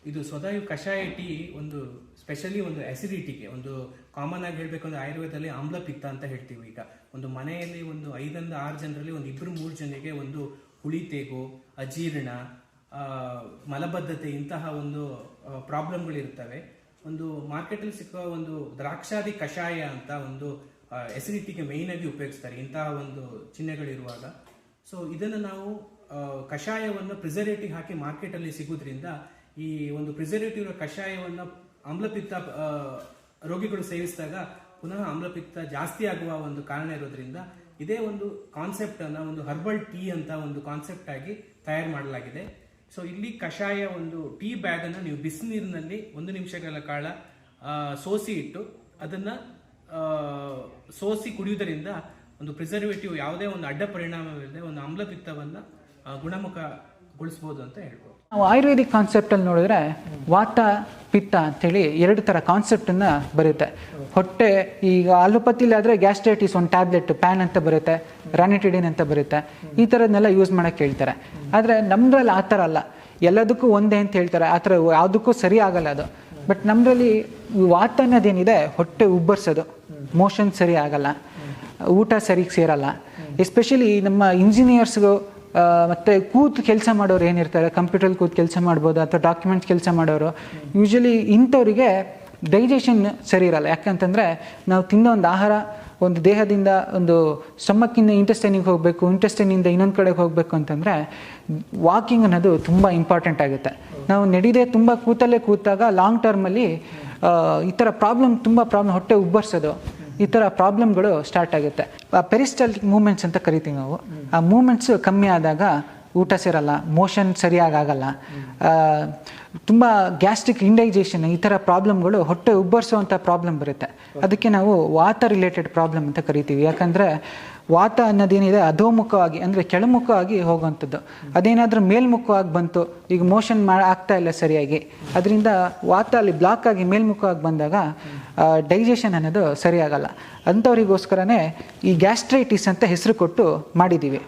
ಇದು ಸ್ವದಾಯು ಕಷಾಯ ಟೀ ಒಂದು ಸ್ಪೆಷಲಿ ಒಂದು ಅಸಿಡಿಟಿಗೆ ಒಂದು ಕಾಮನ್ ಆಗಿ ಹೇಳಬೇಕು ಅಂದ್ರೆ ಆಯುರ್ವೇದದಲ್ಲಿ ಆಮ್ಲಪಿತ್ತ ಅಂತ ಹೇಳ್ತೀವಿ. ಈಗ ಒಂದು ಮನೆಯಲ್ಲಿ ಒಂದು 5ರಿಂದ 6 ಜನರಲ್ಲಿ ಒಂದು 2-3 ಜನರಿಗೆ ಒಂದು ಹುಳಿ ತೇಗು, ಅಜೀರ್ಣ, ಮಲಬದ್ಧತೆ ಇಂತಹ ಒಂದು ಪ್ರಾಬ್ಲಮ್ಗಳಿರ್ತವೆ. ಒಂದು ಮಾರ್ಕೆಟಲ್ಲಿ ಸಿಕ್ಕುವ ಒಂದು ದ್ರಾಕ್ಷಾದಿ ಕಷಾಯ ಅಂತ ಒಂದು ಎಸಿಡಿಟಿಗೆ ಮೇಯ್ನ್ ಆಗಿ ಉಪಯೋಗಿಸ್ತಾರೆ ಇಂತಹ ಒಂದು ಚಿಹ್ನೆಗಳಿರುವಾಗ. ಸೊ ಇದನ್ನು ನಾವು ಕಷಾಯವನ್ನು ಪ್ರಿಸರ್ವೇಟಿವ್ ಹಾಕಿ ಮಾರ್ಕೆಟಲ್ಲಿ ಸಿಗೋದ್ರಿಂದ ಈ ಒಂದು ಪ್ರಿಸರ್ವೇಟಿವ್ ಕಷಾಯವನ್ನು ಆಮ್ಲಪಿತ್ತ ರೋಗಿಗಳು ಸೇವಿಸಿದಾಗ ಪುನಃ ಆಮ್ಲಪಿತ್ತ ಜಾಸ್ತಿ ಆಗುವ ಒಂದು ಕಾರಣ ಇರೋದ್ರಿಂದ ಇದೇ ಒಂದು ಕಾನ್ಸೆಪ್ಟ್ ಅನ್ನ ಒಂದು ಹರ್ಬಲ್ ಟೀ ಅಂತ ಒಂದು ಕಾನ್ಸೆಪ್ಟ್ ಆಗಿ ತಯಾರು ಮಾಡಲಾಗಿದೆ. ಸೊ ಇಲ್ಲಿ ಕಷಾಯ ಒಂದು ಟೀ ಬ್ಯಾಗ್ ಅನ್ನ ನೀವು ಬಿಸಿನೀರಿನಲ್ಲಿ 1 ನಿಮಿಷಗಳ ಕಾಲ ಸೋಸಿ ಇಟ್ಟು ಅದನ್ನ ಸೋಸಿ ಕುಡಿಯುವುದರಿಂದ ಒಂದು ಪ್ರಿಸರ್ವೇಟಿವ್ ಯಾವುದೇ ಒಂದು ಅಡ್ಡ ಪರಿಣಾಮವಿಲ್ಲದೆ ಒಂದು ಆಮ್ಲಪಿತ್ತವನ್ನ ಗುಣಮುಖಗೊಳಿಸಬಹುದು ಅಂತ ಹೇಳ್ಬೋದು. ನಾವು ಆಯುರ್ವೇದಿಕ್ ಕಾನ್ಸೆಪ್ಟಲ್ಲಿ ನೋಡಿದ್ರೆ ವಾತ ಪಿತ್ತ ಅಂತೇಳಿ 2 ಥರ ಕಾನ್ಸೆಪ್ಟನ್ನು ಬರುತ್ತೆ. ಹೊಟ್ಟೆ ಈಗ ಅಲೋಪತಿಲಿ ಆದರೆ ಗ್ಯಾಸ್ಟ್ರೈಟಿಸ್ ಒಂದು ಟ್ಯಾಬ್ಲೆಟ್ ಪ್ಯಾನ್ ಅಂತ ಬರುತ್ತೆ, ರಾನಿಟಿಡಿನ್ ಅಂತ ಬರುತ್ತೆ, ಈ ಥರದನ್ನೆಲ್ಲ ಯೂಸ್ ಮಾಡೋಕ್ಕೆ ಹೇಳ್ತಾರೆ. ಆದರೆ ನಮ್ಮದ್ರಲ್ಲಿ ಆ ಥರ ಅಲ್ಲ, ಎಲ್ಲದಕ್ಕೂ ಒಂದೇ ಅಂತ ಹೇಳ್ತಾರೆ. ಆ ಥರ ಯಾವುದಕ್ಕೂ ಸರಿ ಆಗಲ್ಲ ಅದು. ಬಟ್ ನಮ್ಮದ್ರಲ್ಲಿ ವಾತ ಅನ್ನೋದೇನಿದೆ ಹೊಟ್ಟೆ ಉಬ್ಬರ್ಸೋದು, ಮೋಷನ್ ಸರಿ ಆಗಲ್ಲ, ಊಟ ಸರಿಗೆ ಸೇರಲ್ಲ. ಎಸ್ಪೆಷಲಿ ನಮ್ಮ ಇಂಜಿನಿಯರ್ಸ್ಗೂ ಮತ್ತು ಕೂತು ಕೆಲಸ ಮಾಡೋರು ಏನಿರ್ತಾರೆ, ಕಂಪ್ಯೂಟರ್ ಕೂತು ಕೆಲಸ ಮಾಡ್ಬೋದು ಅಥವಾ ಡಾಕ್ಯುಮೆಂಟ್ಸ್ ಕೆಲಸ ಮಾಡೋರು, ಯೂಶಲಿ ಇಂಥವರಿಗೆ ಡೈಜೆಷನ್ ಸರಿ ಇರಲ್ಲ. ಯಾಕಂತಂದರೆ ನಾವು ತಿನ್ನೋ ಒಂದು ಆಹಾರ ಒಂದು ದೇಹದಿಂದ ಒಂದು ಸ್ಟಮಕ್ಕಿಂದ ಇಂಟೆಸ್ಟೈನಿಗೆ ಹೋಗಬೇಕು, ಇಂಟೆಸ್ಟೈನಿಂದ ಇನ್ನೊಂದು ಕಡೆಗೆ ಹೋಗಬೇಕು ಅಂತಂದರೆ ವಾಕಿಂಗ್ ಅನ್ನೋದು ತುಂಬ ಇಂಪಾರ್ಟೆಂಟ್ ಆಗುತ್ತೆ. ನಾವು ನಡೀದೇ ತುಂಬ ಕೂತಾಗ ಲಾಂಗ್ ಟರ್ಮಲ್ಲಿ ಈ ಥರ ತುಂಬ ಪ್ರಾಬ್ಲಮ್, ಹೊಟ್ಟೆ ಉಬ್ಬರ್ಸೋದು, ಈ ಥರ ಪ್ರಾಬ್ಲಮ್ಗಳು ಸ್ಟಾರ್ಟ್ ಆಗುತ್ತೆ. ಪೆರಿಸ್ಟಾಲ್ಟಿಕ್ ಮೂಮೆಂಟ್ಸ್ ಅಂತ ಕರಿತೀವಿ ನಾವು. ಆ ಮೂಮೆಂಟ್ಸ್ ಕಮ್ಮಿ ಆದಾಗ ಊಟ ಸೇರಲ್ಲ, ಮೋಷನ್ ಸರಿಯಾಗಲ್ಲ, ತುಂಬ ಗ್ಯಾಸ್ಟ್ರಿಕ್ ಇಂಡೈಜೆಷನ್, ಈ ಥರ ಪ್ರಾಬ್ಲಮ್ಗಳು, ಹೊಟ್ಟೆ ಉಬ್ಬರಿಸುವಂಥ ಪ್ರಾಬ್ಲಮ್ ಬರುತ್ತೆ. ಅದಕ್ಕೆ ನಾವು ವಾತ ರಿಲೇಟೆಡ್ ಪ್ರಾಬ್ಲಮ್ ಅಂತ ಕರಿತೀವಿ. ಯಾಕಂದರೆ ವಾತ ಅನ್ನೋದೇನಿದೆ ಅಧೋಮುಖವಾಗಿ ಅಂದರೆ ಕೆಳಮುಖವಾಗಿ ಹೋಗುವಂಥದ್ದು. ಅದೇನಾದರೂ ಮೇಲ್ಮುಖವಾಗಿ ಬಂತು, ಈಗ ಮೋಷನ್ ಆಗ್ತಾ ಇಲ್ಲ ಸರಿಯಾಗಿ, ಅದರಿಂದ ವಾತ ಅಲ್ಲಿ ಬ್ಲಾಕ್ ಆಗಿ ಮೇಲ್ಮುಖವಾಗಿ ಬಂದಾಗ ಡೈಜೆಷನ್ ಅನ್ನೋದು ಸರಿಯಾಗಲ್ಲ. ಅಂಥವ್ರಿಗೋಸ್ಕರನೇ ಈ ಗ್ಯಾಸ್ಟ್ರೈಟಿಸ್ ಅಂತ ಹೆಸರು ಕೊಟ್ಟು ಮಾಡಿದ್ದೀವಿ.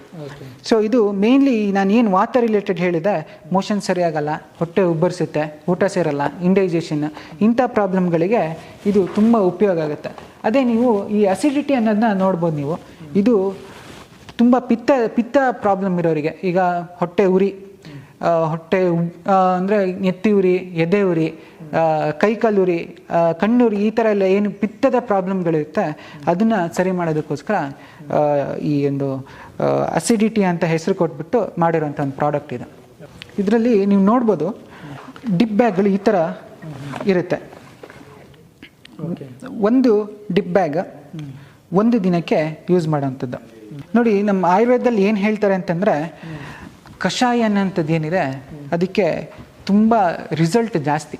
ಸೊ ಇದು ಮೇನ್ಲಿ ನಾನು ಏನು ವಾತ ರಿಲೇಟೆಡ್ ಹೇಳಿದೆ, ಮೋಷನ್ ಸರಿಯಾಗಲ್ಲ, ಹೊಟ್ಟೆ ಉಬ್ಬರಿಸುತ್ತೆ, ಊಟ ಸೇರಲ್ಲ, ಇಂಡೈಜೆಷನ್, ಇಂಥ ಪ್ರಾಬ್ಲಮ್ಗಳಿಗೆ ಇದು ತುಂಬ ಉಪಯೋಗ ಆಗುತ್ತೆ. ಅದೇ ನೀವು ಈ ಅಸಿಡಿಟಿ ಅನ್ನೋದನ್ನ ನೋಡ್ಬೋದು ನೀವು. ಇದು ತುಂಬ ಪಿತ್ತ ಪ್ರಾಬ್ಲಮ್ ಇರೋರಿಗೆ, ಈಗ ಹೊಟ್ಟೆ ಉರಿ, ಹೊಟ್ಟೆ ಅಂದರೆ ನೆತ್ತಿ ಉರಿ, ಎದೆ ಉರಿ, ಕೈಕಾಲು ಉರಿ, ಕಣ್ಣುರಿ, ಈ ಥರ ಎಲ್ಲ ಏನು ಪಿತ್ತದ ಪ್ರಾಬ್ಲಮ್ಗಳಿರುತ್ತೆ ಅದನ್ನು ಸರಿ ಮಾಡೋದಕ್ಕೋಸ್ಕರ ಈ ಒಂದು ಅಸಿಡಿಟಿ ಅಂತ ಹೆಸರು ಕೊಟ್ಬಿಟ್ಟು ಮಾಡಿರೋಂಥ ಒಂದು ಪ್ರಾಡಕ್ಟ್ ಇದು. ಇದರಲ್ಲಿ ನೀವು ನೋಡ್ಬೋದು ಡಿಪ್ ಬ್ಯಾಗ್ಗಳು ಈ ಥರ ಇರುತ್ತೆ. ಒಂದು ಡಿಪ್ ಬ್ಯಾಗ್ 1 ದಿನಕ್ಕೆ ಯೂಸ್ ಮಾಡೋವಂಥದ್ದು. ನೋಡಿ, ನಮ್ಮ ಆಯುರ್ವೇದದಲ್ಲಿ ಏನು ಹೇಳ್ತಾರೆ ಅಂತಂದರೆ, ಕಷಾಯ ಅನ್ನೋಂಥದ್ದು ಏನಿದೆ ಅದಕ್ಕೆ ತುಂಬ ರಿಸಲ್ಟ್ ಜಾಸ್ತಿ.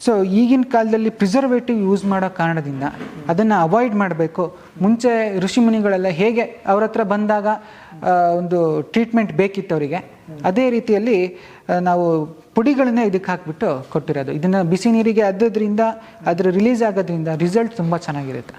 ಸೊ ಈಗಿನ ಕಾಲದಲ್ಲಿ ಪ್ರಿಸರ್ವೇಟಿವ್ ಯೂಸ್ ಮಾಡೋ ಕಾರಣದಿಂದ ಅದನ್ನು ಅವಾಯ್ಡ್ ಮಾಡಬೇಕು. ಮುಂಚೆ ಋಷಿಮುನಿಗಳೆಲ್ಲ ಹೇಗೆ ಅವ್ರ ಹತ್ರ ಬಂದಾಗ ಒಂದು ಟ್ರೀಟ್ಮೆಂಟ್ ಬೇಕಿತ್ತು ಅವರಿಗೆ, ಅದೇ ರೀತಿಯಲ್ಲಿ ನಾವು ಪುಡಿಗಳನ್ನೇ ಇದಕ್ಕೆ ಹಾಕ್ಬಿಟ್ಟು ಕೊಟ್ಟಿರೋದು. ಇದನ್ನು ಬಿಸಿ ನೀರಿಗೆ ಅದ್ದೋದ್ರಿಂದ ಅದರ ರಿಲೀಸ್ ಆಗೋದ್ರಿಂದ ರಿಸಲ್ಟ್ ತುಂಬ ಚೆನ್ನಾಗಿರುತ್ತೆ.